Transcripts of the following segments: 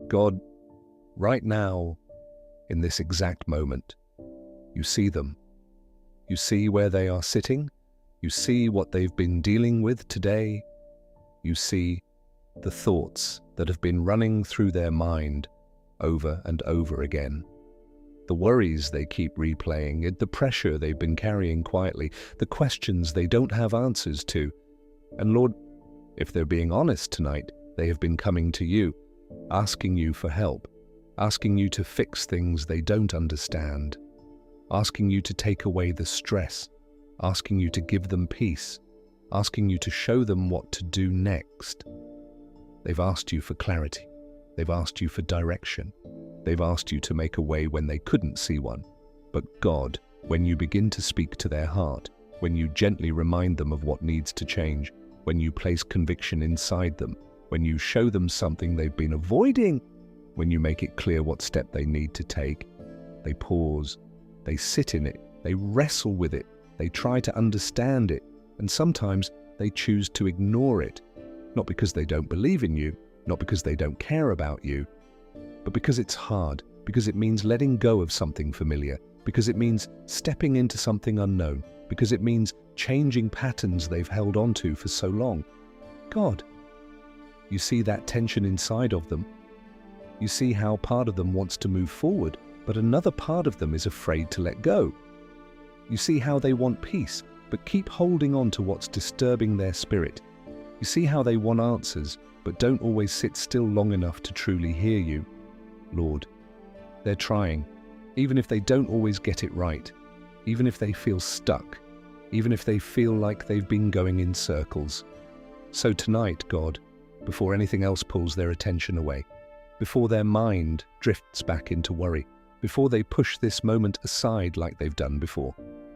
God, right now, in this exact moment, you see them. You see where they are sitting. You see what they've been dealing with today. You see the thoughts that have been running through their mind over and over again. The worries they keep replaying, the pressure they've been carrying quietly, the questions they don't have answers to. And Lord, if they're being honest tonight, they have been coming to you, asking you for help, asking you to fix things they don't understand, asking you to take away the stress, asking you to give them peace, asking you to show them what to do next. They've asked you for clarity. They've asked you for direction. They've asked you to make a way when they couldn't see one. But God, when you begin to speak to their heart, when you gently remind them of what needs to change, when you place conviction inside them, when you show them something they've been avoiding, when you make it clear what step they need to take, they pause, they sit in it, they wrestle with it, they try to understand it, and sometimes they choose to ignore it, not because they don't believe in you, not because they don't care about you, but because it's hard, because it means letting go of something familiar, because it means stepping into something unknown, because it means changing patterns they've held onto for so long. God, you see that tension inside of them. You see how part of them wants to move forward, but another part of them is afraid to let go. You see how they want peace, but keep holding on to what's disturbing their spirit. You see how they want answers, but don't always sit still long enough to truly hear you. Lord, they're trying, even if they don't always get it right, even if they feel stuck, even if they feel like they've been going in circles. So tonight, God, before anything else pulls their attention away, before their mind drifts back into worry, before they push this moment aside like they've done before,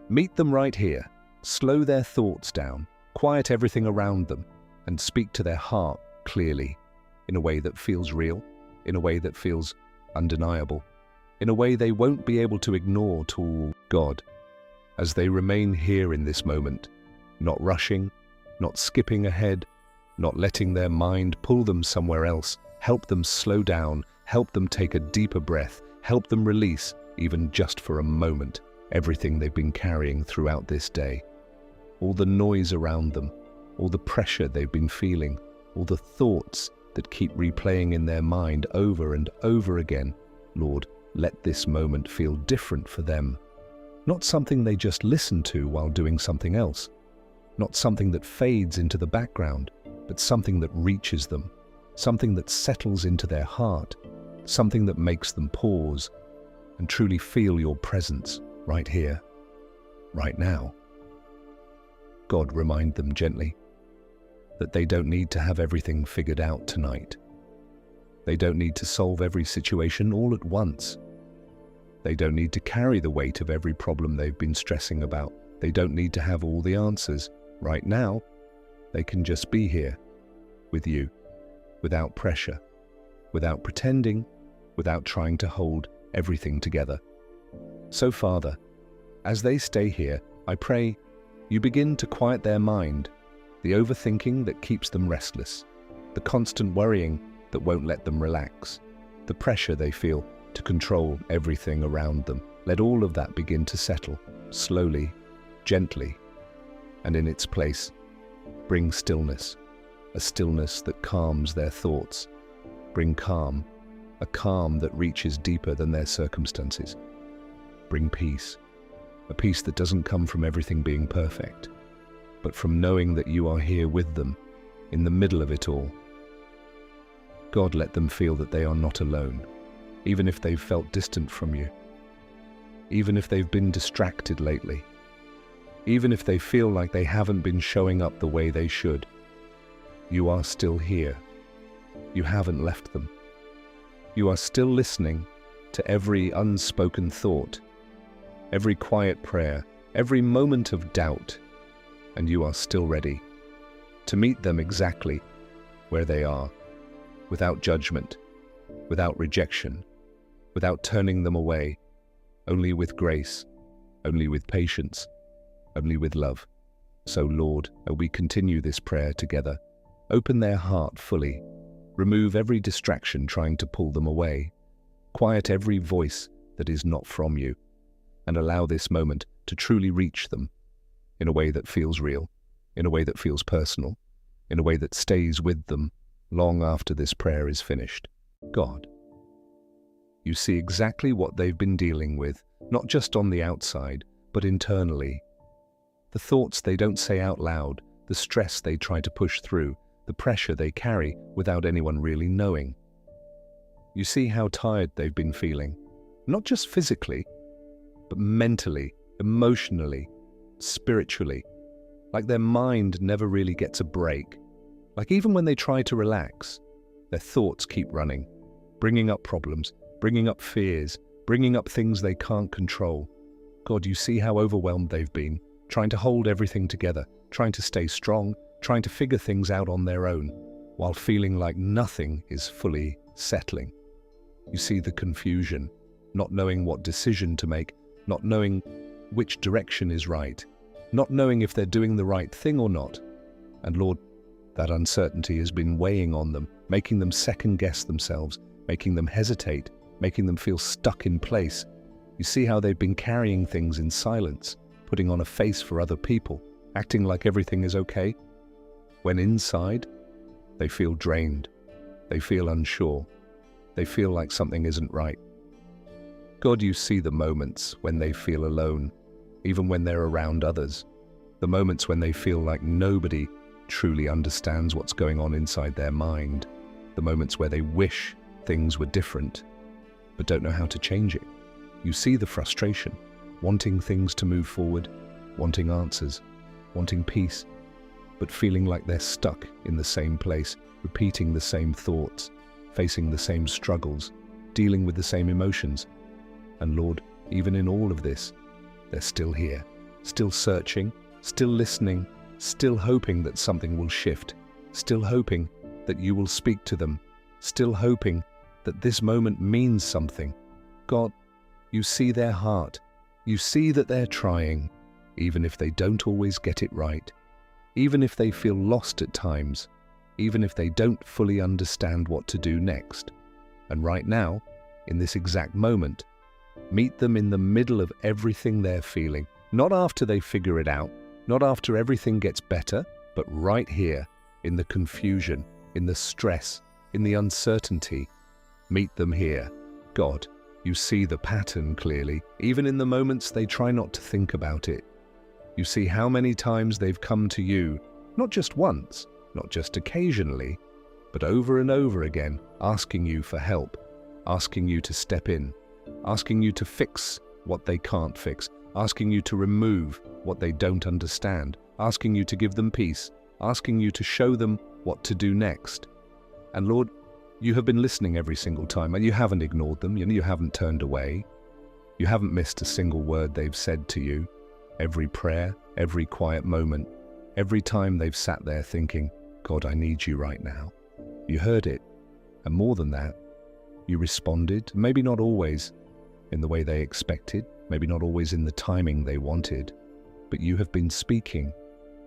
meet them right here, slow their thoughts down, quiet everything around them, and speak to their heart clearly, in a way that feels real, in a way that feels undeniable, in a way they won't be able to ignore to God, as they remain here in this moment, not rushing, not skipping ahead, not letting their mind pull them somewhere else. Help them slow down, help them take a deeper breath, help them release, even just for a moment, everything they've been carrying throughout this day. All the noise around them, all the pressure they've been feeling, all the thoughts that keep replaying in their mind over and over again. Lord, let this moment feel different for them. Not something they just listen to while doing something else. Not something that fades into the background, but something that reaches them. Something that settles into their heart. Something that makes them pause and truly feel your presence right here, right now. God, remind them gently that they don't need to have everything figured out tonight. They don't need to solve every situation all at once. They don't need to carry the weight of every problem they've been stressing about. They don't need to have all the answers. Right now, they can just be here with you, without pressure, without pretending, without trying to hold everything together. So, Father, as they stay here, I pray you begin to quiet their mind, the overthinking that keeps them restless, the constant worrying that won't let them relax, the pressure they feel to control everything around them. Let all of that begin to settle, slowly, gently, and in its place, bring stillness, a stillness that calms their thoughts. Bring calm, a calm that reaches deeper than their circumstances. Bring peace, a peace that doesn't come from everything being perfect, but from knowing that you are here with them, in the middle of it all. God, let them feel that they are not alone, even if they've felt distant from you, even if they've been distracted lately, even if they feel like they haven't been showing up the way they should. You are still here. You haven't left them. You are still listening to every unspoken thought, every quiet prayer, every moment of doubt, and you are still ready to meet them exactly where they are, without judgment, without rejection, without turning them away, only with grace, only with patience, only with love. So, Lord, as we continue this prayer together, open their heart fully, Remove every distraction trying to pull them away. Quiet every voice that is not from you, and allow this moment to truly reach them in a way that feels real, in a way that feels personal, in a way that stays with them long after this prayer is finished. God, you see exactly what they've been dealing with, not just on the outside, but internally. The thoughts they don't say out loud, the stress they try to push through, the pressure they carry without anyone really knowing. You see how tired they've been feeling, not just physically, but mentally, emotionally, spiritually, like their mind never really gets a break. Like even when they try to relax, their thoughts keep running, bringing up problems, bringing up fears, bringing up things they can't control. God, you see how overwhelmed they've been, trying to hold everything together, trying to stay strong, trying to figure things out on their own, while feeling like nothing is fully settling. You see the confusion, not knowing what decision to make, not knowing which direction is right, not knowing if they're doing the right thing or not. And Lord, that uncertainty has been weighing on them, making them second-guess themselves, making them hesitate, making them feel stuck in place. You see how they've been carrying things in silence, putting on a face for other people, acting like everything is okay, when inside, they feel drained, they feel unsure, they feel like something isn't right. God, you see the moments when they feel alone, even when they're around others, the moments when they feel like nobody truly understands what's going on inside their mind, the moments where they wish things were different, but don't know how to change it. You see the frustration, wanting things to move forward, wanting answers, wanting peace, but feeling like they're stuck in the same place, repeating the same thoughts, facing the same struggles, dealing with the same emotions. And Lord, even in all of this, they're still here, still searching, still listening, still hoping that something will shift, still hoping that you will speak to them, still hoping that this moment means something. God, you see their heart. You see that they're trying, even if they don't always get it right, even if they feel lost at times, even if they don't fully understand what to do next. And right now, in this exact moment, meet them in the middle of everything they're feeling, not after they figure it out, not after everything gets better, but right here, in the confusion, in the stress, in the uncertainty. Meet them here. God, you see the pattern clearly, even in the moments they try not to think about it. You see how many times they've come to you, not just once, not just occasionally, but over and over again, asking you for help, asking you to step in, asking you to fix what they can't fix, asking you to remove what they don't understand, asking you to give them peace, asking you to show them what to do next. And Lord, you have been listening every single time, and you haven't ignored them, you haven't turned away. You haven't missed a single word they've said to you. Every prayer, every quiet moment, every time they've sat there thinking, God, I need you right now. You heard it, and more than that, you responded, maybe not always in the way they expected, maybe not always in the timing they wanted, but you have been speaking.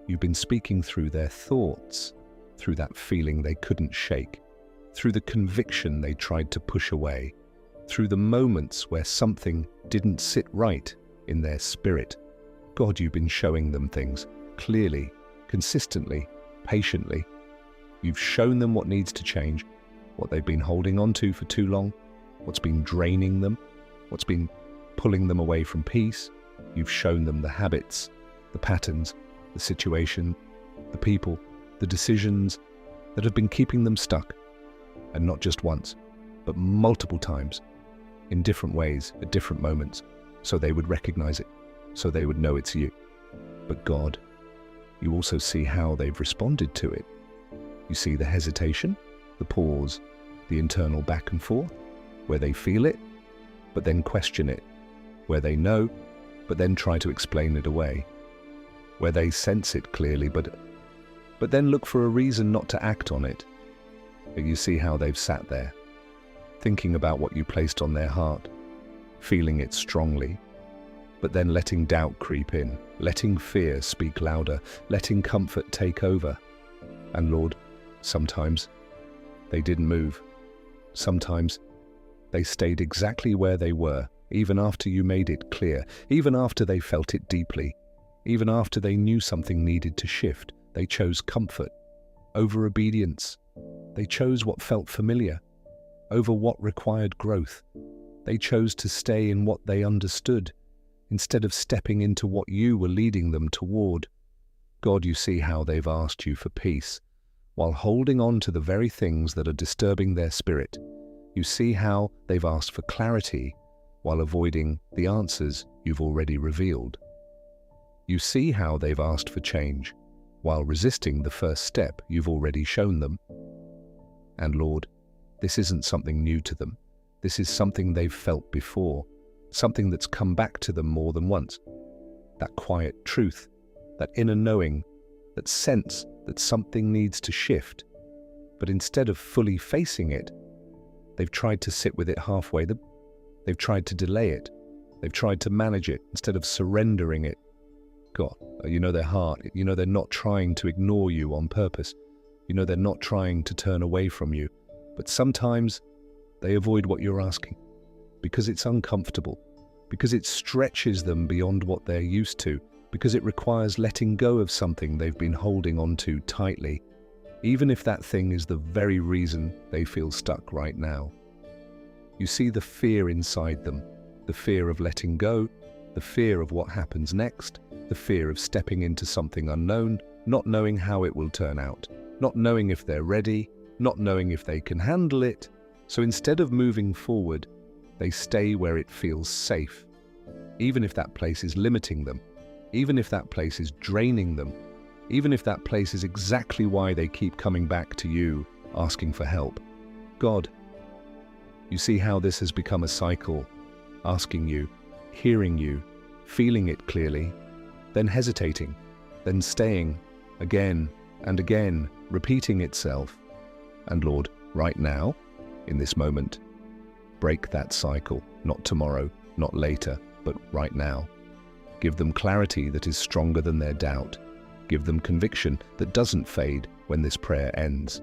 You've been speaking through their thoughts, through that feeling they couldn't shake, through the conviction they tried to push away, through the moments where something didn't sit right in their spirit. God, you've been showing them things clearly, consistently, patiently. You've shown them what needs to change, what they've been holding on to for too long, what's been draining them, what's been pulling them away from peace. You've shown them the habits, the patterns, the situation, the people, the decisions that have been keeping them stuck. And not just once, but multiple times, in different ways, at different moments, so they would recognize it, so they would know it's you. But God, you also see how they've responded to it. You see the hesitation, the pause, the internal back and forth, where they feel it, but then question it, where they know, but then try to explain it away, where they sense it clearly, but then look for a reason not to act on it. But you see how they've sat there, thinking about what you placed on their heart, feeling it strongly, but then letting doubt creep in, letting fear speak louder, letting comfort take over. And Lord, sometimes They didn't move. Sometimes they stayed exactly where they were, even after you made it clear, even after they felt it deeply, even after they knew something needed to shift. They chose comfort over obedience. They chose what felt familiar over what required growth. They chose to stay in what they understood instead of stepping into what you were leading them toward. God, you see how they've asked you for peace while holding on to the very things that are disturbing their spirit. You see how they've asked for clarity while avoiding the answers you've already revealed. You see how they've asked for change while resisting the first step you've already shown them. And Lord, this isn't something new to them. This is something they've felt before, something that's come back to them more than once. That quiet truth, that inner knowing, that sense that something needs to shift. But instead of fully facing it, they've tried to sit with it halfway. They've tried to delay it. They've tried to manage it instead of surrendering it. God, you know their heart. You know they're not trying to ignore you on purpose. You know they're not trying to turn away from you. But sometimes they avoid what you're asking because it's uncomfortable, because it stretches them beyond what they're used to, because it requires letting go of something they've been holding on to tightly, even if that thing is the very reason they feel stuck right now. You see the fear inside them, the fear of letting go, the fear of what happens next, the fear of stepping into something unknown, not knowing how it will turn out, not knowing if they're ready, not knowing if they can handle it. So instead of moving forward, they stay where it feels safe, even if that place is limiting them, even if that place is draining them, even if that place is exactly why they keep coming back to you, asking for help. God, you see how this has become a cycle, asking you, hearing you, feeling it clearly, then hesitating, then staying, again and again, repeating itself. And Lord, right now, in this moment, break that cycle, not tomorrow, not later, but right now. Give them clarity that is stronger than their doubt. Give them conviction that doesn't fade when this prayer ends.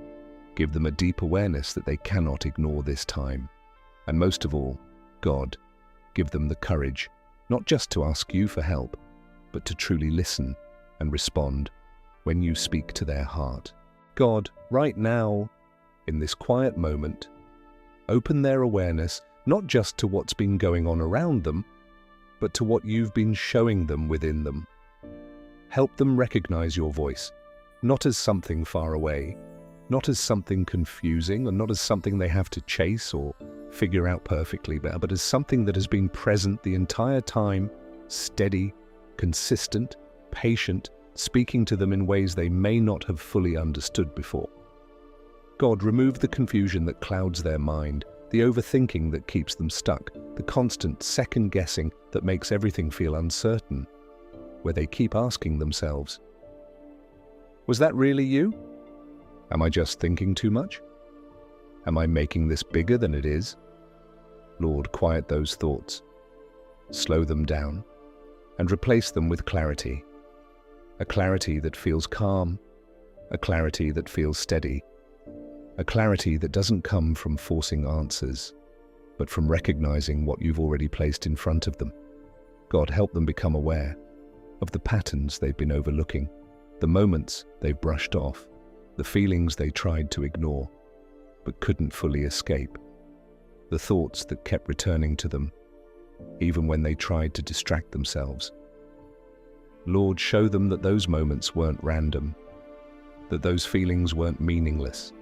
Give them a deep awareness that they cannot ignore this time. And most of all, God, give them the courage, not just to ask you for help, but to truly listen and respond when you speak to their heart. God, right now, in this quiet moment, open their awareness not just to what's been going on around them, but to what you've been showing them within them. Help them recognize your voice, not as something far away, not as something confusing, or not as something they have to chase or figure out perfectly, but as something that has been present the entire time, steady, consistent, patient, speaking to them in ways they may not have fully understood before. God, remove the confusion that clouds their mind, the overthinking that keeps them stuck, the constant second-guessing that makes everything feel uncertain, where they keep asking themselves, was that really you? Am I just thinking too much? Am I making this bigger than it is? Lord, quiet those thoughts, slow them down, and replace them with clarity. A clarity that feels calm, a clarity that feels steady, a clarity that doesn't come from forcing answers, but from recognizing what you've already placed in front of them. God, help them become aware of the patterns they've been overlooking, the moments they've brushed off, the feelings they tried to ignore, but couldn't fully escape, the thoughts that kept returning to them, even when they tried to distract themselves. Lord, show them that those moments weren't random, that those feelings weren't meaningless,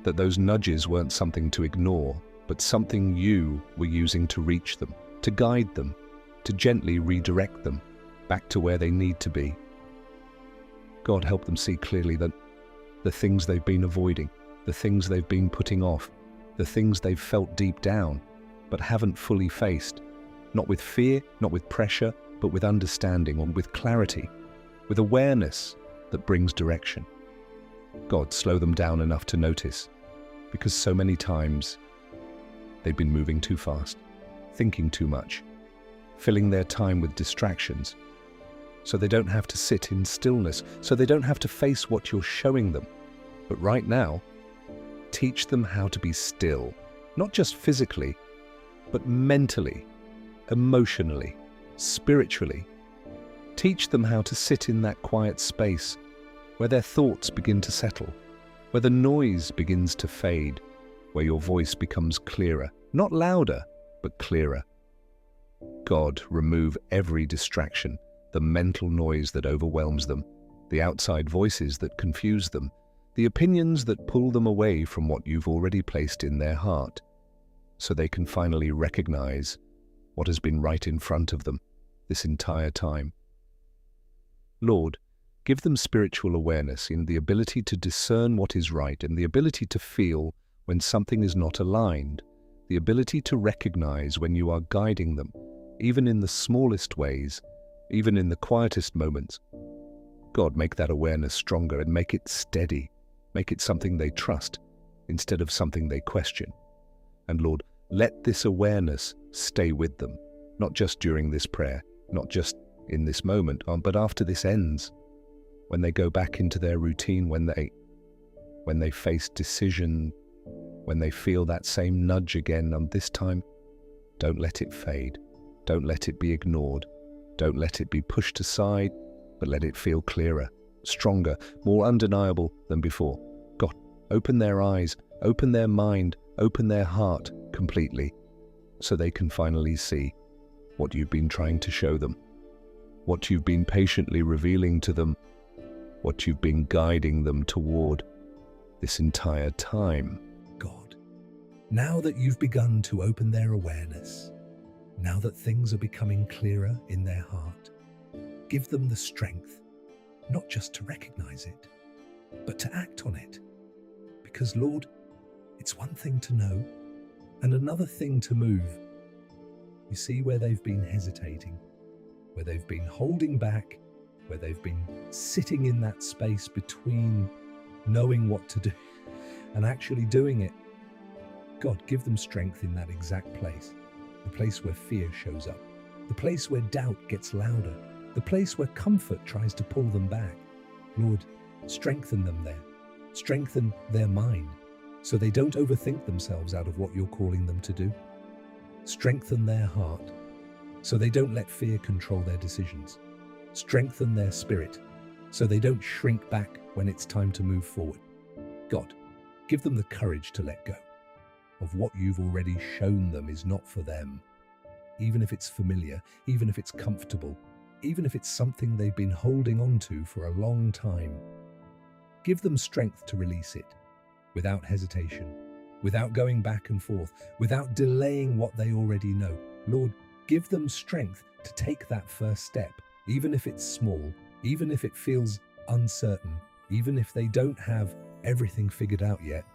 that those nudges weren't something to ignore, but something you were using to reach them, to guide them, to gently redirect them back to where they need to be. God, help them see clearly that the things they've been avoiding, the things they've been putting off, the things they've felt deep down, but haven't fully faced, not with fear, not with pressure, but with understanding, or with clarity, with awareness that brings direction. God, slow them down enough to notice, because so many times they've been moving too fast, thinking too much, filling their time with distractions, so they don't have to sit in stillness, so they don't have to face what you're showing them. But right now, Teach them how to be still, not just physically, but mentally, emotionally, spiritually. Teach them how to sit in that quiet space where their thoughts begin to settle, where the noise begins to fade, where your voice becomes clearer, not louder, but clearer. God, remove every distraction, the mental noise that overwhelms them, the outside voices that confuse them, the opinions that pull them away from what you've already placed in their heart, so they can finally recognize what has been right in front of them this entire time. Lord, give them spiritual awareness in the ability to discern what is right and the ability to feel when something is not aligned, the ability to recognize when you are guiding them, even in the smallest ways, even in the quietest moments. God, make that awareness stronger and make it steady. Make it something they trust instead of something they question. And Lord, let this awareness stay with them, not just during this prayer, not just in this moment, but after this ends, when they go back into their routine, when they face decision, when they feel that same nudge again, and this time, don't let it fade. Don't let it be ignored. Don't let it be pushed aside, but let it feel clearer, stronger, more undeniable than before. God, open their eyes, open their mind, open their heart completely, so they can finally see what you've been trying to show them, what you've been patiently revealing to them, what you've been guiding them toward this entire time. God, now that you've begun to open their awareness, now that things are becoming clearer in their heart, give them the strength, not just to recognize it, but to act on it. Because, Lord, it's one thing to know and another thing to move. You see where they've been hesitating, where they've been holding back, where they've been sitting in that space between knowing what to do and actually doing it. God, give them strength in that exact place, the place where fear shows up, the place where doubt gets louder, the place where comfort tries to pull them back. Lord, strengthen them there. Strengthen their mind so they don't overthink themselves out of what you're calling them to do. Strengthen their heart so they don't let fear control their decisions. Strengthen their spirit so they don't shrink back when it's time to move forward. God, give them the courage to let go of what you've already shown them is not for them, even if it's familiar, even if it's comfortable, even if it's something they've been holding on to for a long time. Give them strength to release it without hesitation, without going back and forth, without delaying what they already know. Lord, give them strength to take that first step, even if it's small, even if it feels uncertain, even if they don't have everything figured out yet.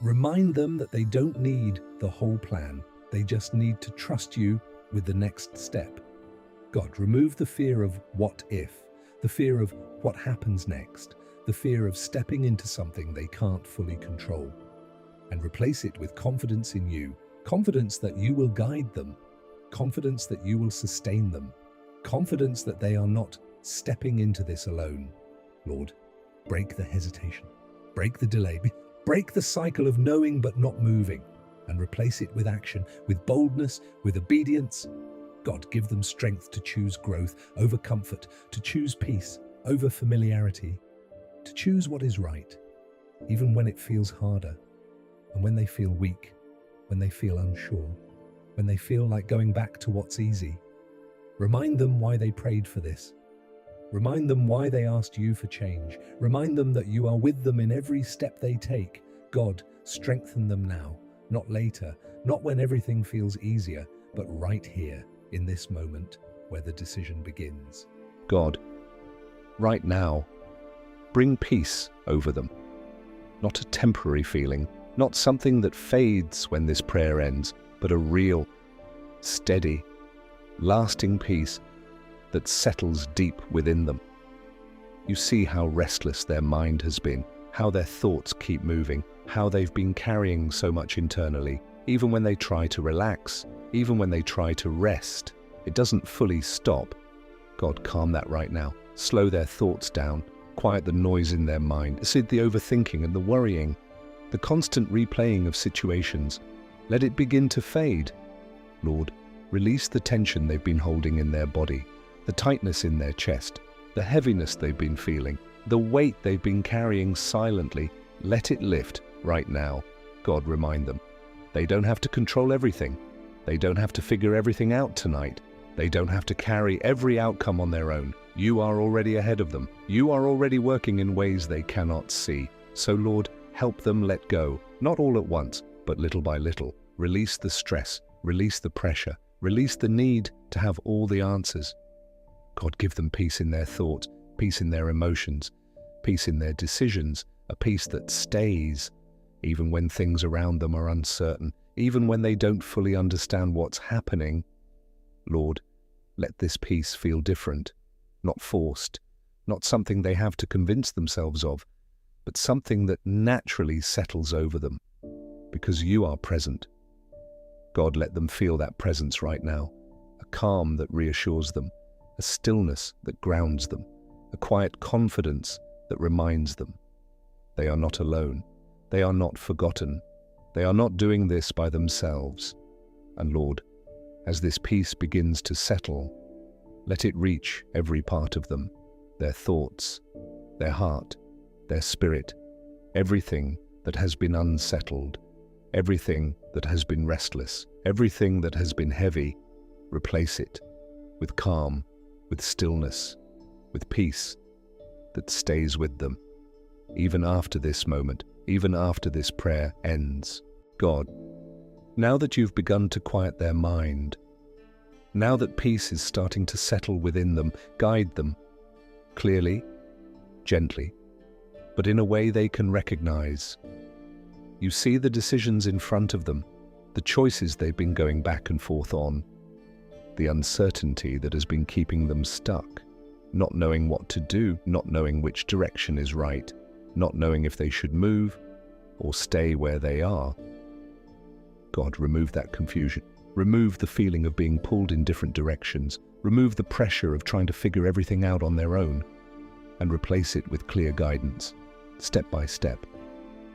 Remind them that they don't need the whole plan. They just need to trust you with the next step. God, remove the fear of what if, the fear of what happens next, the fear of stepping into something they can't fully control, and replace it with confidence in you, confidence that you will guide them, confidence that you will sustain them, confidence that they are not stepping into this alone. Lord, break the hesitation, break the delay, break the cycle of knowing but not moving, and replace it with action, with boldness, with obedience. God, give them strength to choose growth over comfort, to choose peace over familiarity, to choose what is right, even when it feels harder, and when they feel weak, when they feel unsure, when they feel like going back to what's easy. Remind them why they prayed for this. Remind them why they asked you for change. Remind them that you are with them in every step they take. God, strengthen them now, not later, not when everything feels easier, but right here, in this moment where the decision begins. God, right now, bring peace over them. Not a temporary feeling, not something that fades when this prayer ends, but a real, steady, lasting peace that settles deep within them. You see how restless their mind has been, how their thoughts keep moving, how they've been carrying so much internally. Even when they try to relax, even when they try to rest, it doesn't fully stop. God, calm that right now. Slow their thoughts down, quiet the noise in their mind, see the overthinking and the worrying. the constant replaying of situations. Let it begin to fade. Lord, release the tension they've been holding in their body, the tightness in their chest, the heaviness they've been feeling, the weight they've been carrying silently. Let it lift right now. God, remind them. They don't have to control everything. They don't have to figure everything out tonight. They don't have to carry every outcome on their own. You are already ahead of them. You are already working in ways they cannot see. So Lord, help them let go, not all at once, but little by little. Release the stress, release the pressure, release the need to have all the answers. God, give them peace in their thoughts, peace in their emotions, peace in their decisions, a peace that stays, even when things around them are uncertain, even when they don't fully understand what's happening. Lord, let this peace feel different, not forced, not something they have to convince themselves of, but something that naturally settles over them, because you are present. God, let them feel that presence right now, a calm that reassures them, a stillness that grounds them, a quiet confidence that reminds them. They are not alone. They are not forgotten. They are not doing this by themselves. And Lord, as this peace begins to settle, let it reach every part of them, their thoughts, their heart, their spirit, everything that has been unsettled, everything that has been restless, everything that has been heavy. Replace it with calm, with stillness, with peace that stays with them, even after this moment, even after this prayer ends. God, now that you've begun to quiet their mind, now that peace is starting to settle within them, guide them clearly, gently, but in a way they can recognize. You see the decisions in front of them, the choices they've been going back and forth on, the uncertainty that has been keeping them stuck, not knowing what to do, not knowing which direction is right, not knowing if they should move or stay where they are. God, remove that confusion. Remove the feeling of being pulled in different directions. Remove the pressure of trying to figure everything out on their own, and replace it with clear guidance, step by step.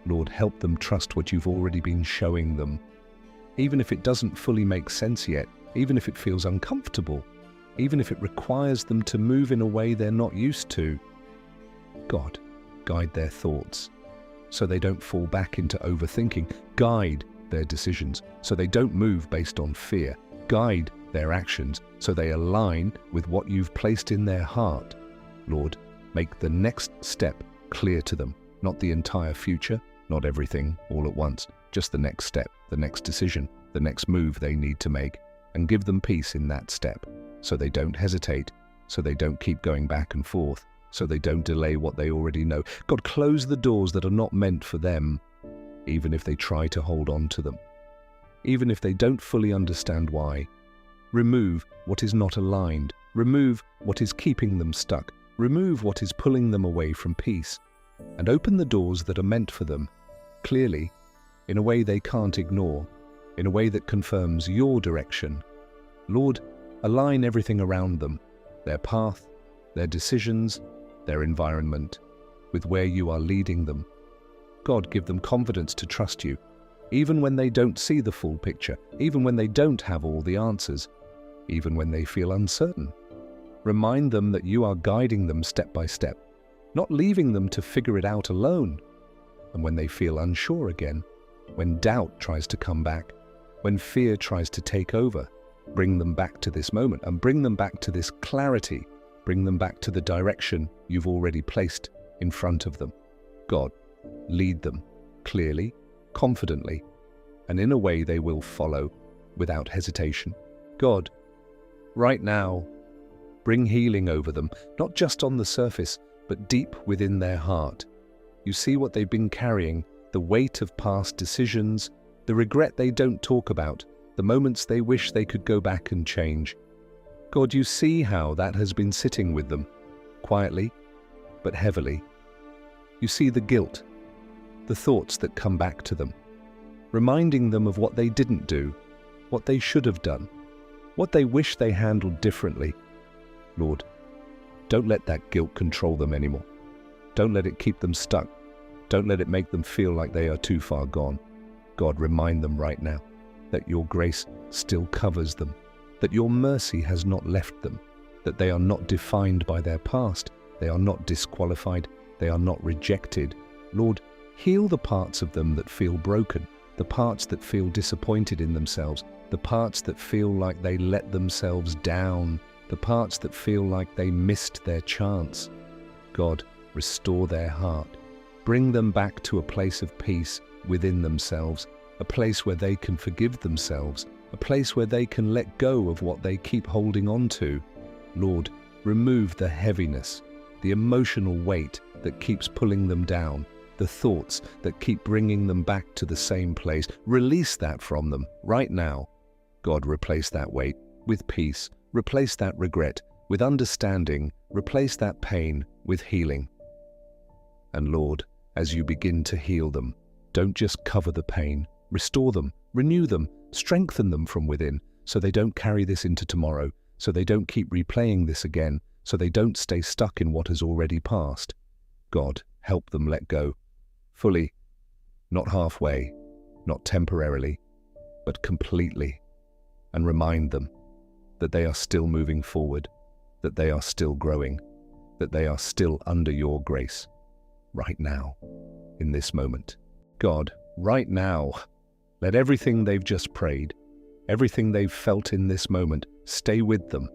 Lord, help them trust what you've already been showing them. Even if it doesn't fully make sense yet, even if it feels uncomfortable, even if it requires them to move in a way they're not used to. God, guide their thoughts so they don't fall back into overthinking. Guide their decisions so they don't move based on fear. Guide their actions so they align with what you've placed in their heart. Lord, make the next step clear to them, not the entire future, not everything all at once, just the next step, the next decision, the next move they need to make, and give them peace in that step so they don't hesitate, so they don't keep going back and forth, so they don't delay what they already know. God, close the doors that are not meant for them, even if they try to hold on to them, even if they don't fully understand why. Remove what is not aligned. Remove what is keeping them stuck. Remove what is pulling them away from peace, and open the doors that are meant for them, clearly, in a way they can't ignore, in a way that confirms your direction. Lord, align everything around them, their path, their decisions, their environment, with where you are leading them. God, give them confidence to trust you, even when they don't see the full picture, even when they don't have all the answers, even when they feel uncertain. Remind them that you are guiding them step by step, not leaving them to figure it out alone. And when they feel unsure again, when doubt tries to come back, when fear tries to take over, bring them back to this moment and bring them back to this clarity. Bring them back to the direction you've already placed in front of them. God, lead them clearly, confidently, and in a way they will follow without hesitation. God, right now, bring healing over them, not just on the surface, but deep within their heart. You see what they've been carrying, the weight of past decisions, the regret they don't talk about, the moments they wish they could go back and change. God, you see how that has been sitting with them, quietly but heavily. You see the guilt, the thoughts that come back to them, reminding them of what they didn't do, what they should have done, what they wish they handled differently. Lord, don't let that guilt control them anymore. Don't let it keep them stuck. Don't let it make them feel like they are too far gone. God, remind them right now that your grace still covers them, that your mercy has not left them, that they are not defined by their past, they are not disqualified, they are not rejected. Lord, heal the parts of them that feel broken, the parts that feel disappointed in themselves, the parts that feel like they let themselves down, the parts that feel like they missed their chance. God, restore their heart. Bring them back to a place of peace within themselves, a place where they can forgive themselves, a place where they can let go of what they keep holding on to. Lord, remove the heaviness, the emotional weight that keeps pulling them down, the thoughts that keep bringing them back to the same place. Release that from them right now. God, replace that weight with peace. Replace that regret with understanding. Replace that pain with healing. And Lord, as you begin to heal them, don't just cover the pain. Restore them, renew them, strengthen them from within, so they don't carry this into tomorrow, so they don't keep replaying this again, so they don't stay stuck in what has already passed. God, help them let go. Fully, not halfway, not temporarily, but completely. And remind them that they are still moving forward, that they are still growing, that they are still under your grace. Right now, in this moment. God, right now, let everything they've just prayed, everything they've felt in this moment, stay with them,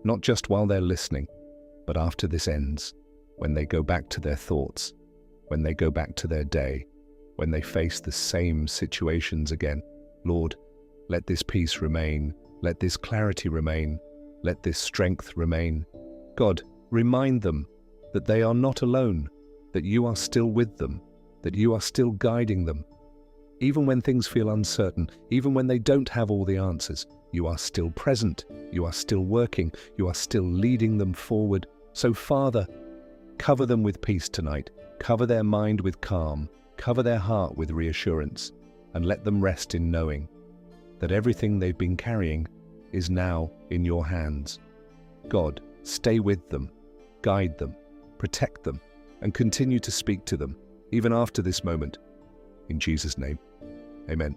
not just while they're listening, but after this ends, when they go back to their thoughts, when they go back to their day, when they face the same situations again. Lord, let this peace remain, let this clarity remain, let this strength remain. God, remind them that they are not alone, that you are still with them, that you are still guiding them. Even when things feel uncertain, even when they don't have all the answers, you are still present, you are still working, you are still leading them forward. So Father, cover them with peace tonight, cover their mind with calm, cover their heart with reassurance, and let them rest in knowing that everything they've been carrying is now in your hands. God, stay with them, guide them, protect them, and continue to speak to them, even after this moment. In Jesus' name, amen.